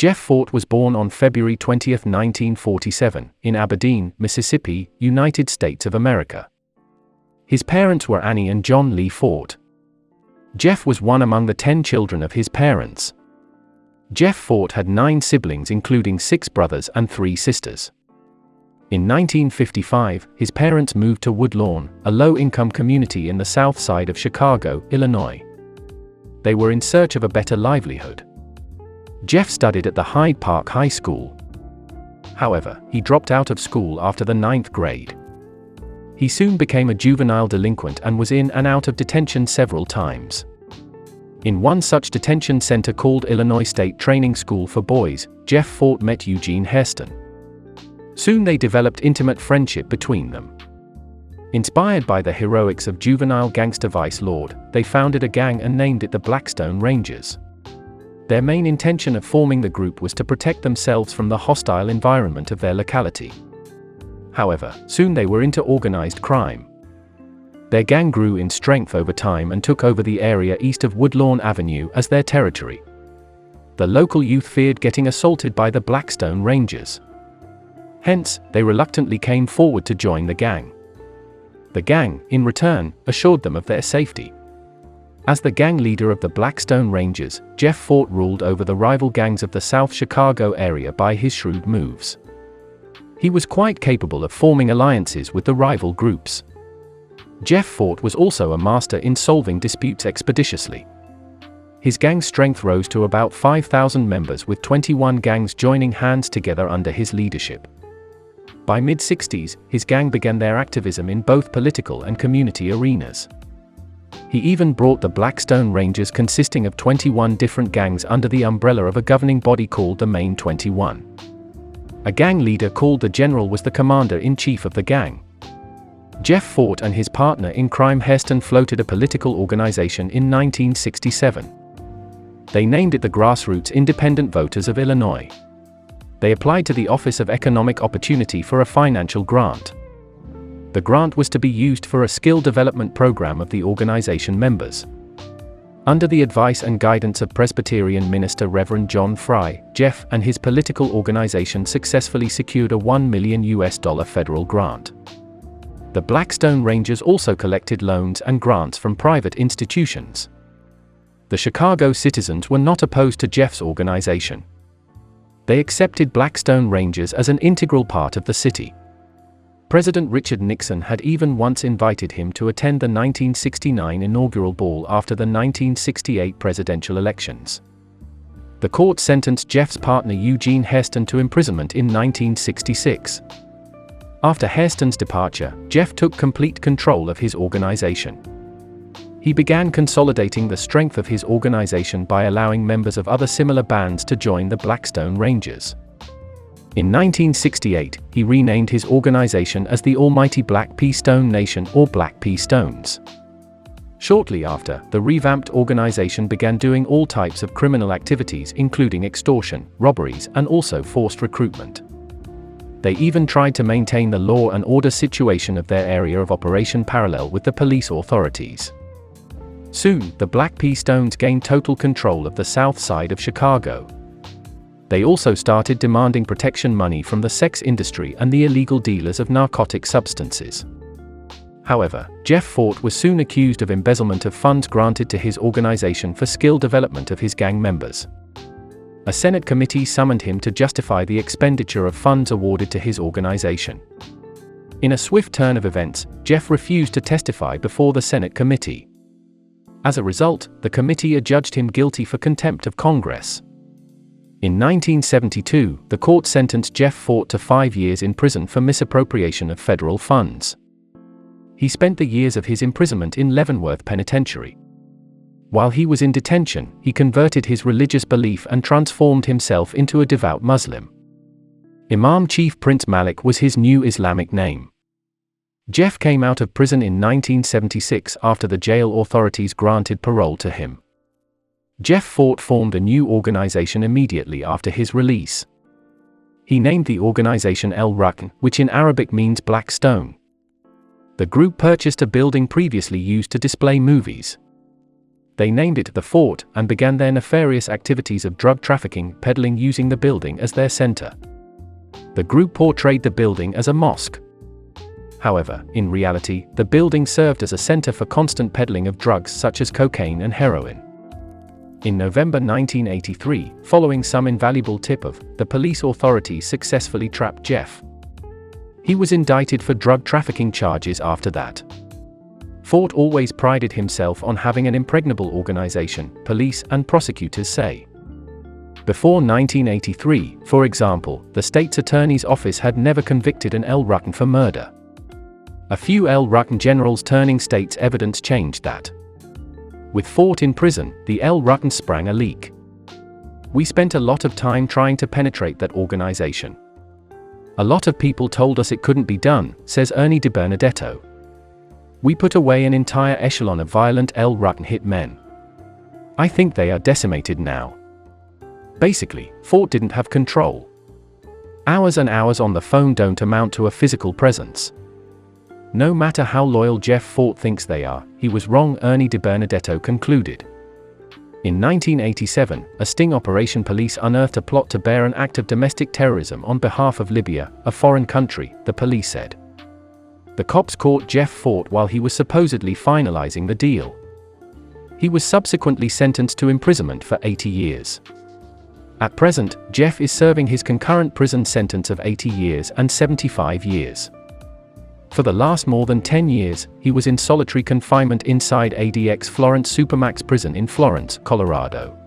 Jeff Fort was born on February 20, 1947, in Aberdeen, Mississippi, United States of America. His parents were Annie and John Lee Fort. Jeff was one among the 10 children of his parents. Jeff Fort had 9 siblings, including 6 brothers and 3 sisters. In 1955, his parents moved to Woodlawn, a low-income community in the south side of Chicago, Illinois. They were in search of a better livelihood. Jeff studied at the Hyde Park High School. However, he dropped out of school after the 9th grade. He soon became a juvenile delinquent and was in and out of detention several times. In one such detention center called Illinois State Training School for Boys, Jeff Fort met Eugene Hairston. Soon they developed intimate friendship between them. Inspired by the heroics of juvenile gangster vice lord, they founded a gang and named it the Blackstone Rangers. Their main intention of forming the group was to protect themselves from the hostile environment of their locality. However, soon they were into organized crime. Their gang grew in strength over time and took over the area east of Woodlawn Avenue as their territory. The local youth feared getting assaulted by the Blackstone Rangers. Hence, they reluctantly came forward to join the gang. The gang, in return, assured them of their safety. As the gang leader of the Blackstone Rangers, Jeff Fort ruled over the rival gangs of the South Chicago area by his shrewd moves. He was quite capable of forming alliances with the rival groups. Jeff Fort was also a master in solving disputes expeditiously. His gang strength rose to about 5,000 members, with 21 gangs joining hands together under his leadership. By mid-60s, his gang began their activism in both political and community arenas. He even brought the Blackstone Rangers, consisting of 21 different gangs, under the umbrella of a governing body called the Main 21. A gang leader called the General was the commander-in-chief of the gang. Jeff Fort and his partner in crime Hairston floated a political organization in 1967. They named it the Grassroots Independent Voters of Illinois. They applied to the Office of Economic Opportunity for a financial grant. The grant was to be used for a skill development program of the organization members. Under the advice and guidance of Presbyterian minister Reverend John Fry, Jeff and his political organization successfully secured a $1 million federal grant. The Blackstone Rangers also collected loans and grants from private institutions. The Chicago citizens were not opposed to Jeff's organization. They accepted Blackstone Rangers as an integral part of the city. President Richard Nixon had even once invited him to attend the 1969 inaugural ball after the 1968 presidential elections. The court sentenced Jeff's partner Eugene Hairston to imprisonment in 1966. After Hairston's departure, Jeff took complete control of his organization. He began consolidating the strength of his organization by allowing members of other similar bands to join the Blackstone Rangers. In 1968, he renamed his organization as the Almighty Black P. Stone Nation, or Black P. Stones. Shortly after, the revamped organization began doing all types of criminal activities, including extortion, robberies, and also forced recruitment. They even tried to maintain the law and order situation of their area of operation parallel with the police authorities. Soon, the Black P. Stones gained total control of the south side of Chicago. They also started demanding protection money from the sex industry and the illegal dealers of narcotic substances. However, Jeff Fort was soon accused of embezzlement of funds granted to his organization for skill development of his gang members. A Senate committee summoned him to justify the expenditure of funds awarded to his organization. In a swift turn of events, Jeff refused to testify before the Senate committee. As a result, the committee adjudged him guilty for contempt of Congress. In 1972, the court sentenced Jeff Fort to 5 years in prison for misappropriation of federal funds. He spent the years of his imprisonment in Leavenworth Penitentiary. While he was in detention, he converted his religious belief and transformed himself into a devout Muslim. Imam Chief Prince Malik was his new Islamic name. Jeff came out of prison in 1976 after the jail authorities granted parole to him. Jeff Fort formed a new organization immediately after his release. He named the organization El Rukn, which in Arabic means Black Stone. The group purchased a building previously used to display movies. They named it the Fort and began their nefarious activities of drug trafficking, peddling, using the building as their center. The group portrayed the building as a mosque. However, in reality, the building served as a center for constant peddling of drugs such as cocaine and heroin. In November 1983, following some invaluable tip-off, the police authorities successfully trapped Jeff. He was indicted for drug trafficking charges after that. Fort always prided himself on having an impregnable organization, police and prosecutors say. Before 1983, for example, the state's attorney's office had never convicted an El Rutten for murder. A few El Rutten generals turning state's evidence changed that. With Fort in prison, the El Rutten sprang a leak. We spent a lot of time trying to penetrate that organization. A lot of people told us it couldn't be done, says Ernie DiBernardetto. We put away an entire echelon of violent El Rutten hitmen. I think they are decimated now. Basically, Fort didn't have control. Hours and hours on the phone don't amount to a physical presence. No matter how loyal Jeff Fort thinks they are, he was wrong, Ernie DiBernardetto concluded. In 1987, a sting operation police unearthed a plot to bear an act of domestic terrorism on behalf of Libya, a foreign country, the police said. The cops caught Jeff Fort while he was supposedly finalizing the deal. He was subsequently sentenced to imprisonment for 80 years. At present, Jeff is serving his concurrent prison sentence of 80 years and 75 years. For the last more than 10 years, he was in solitary confinement inside ADX Florence Supermax prison in Florence, Colorado.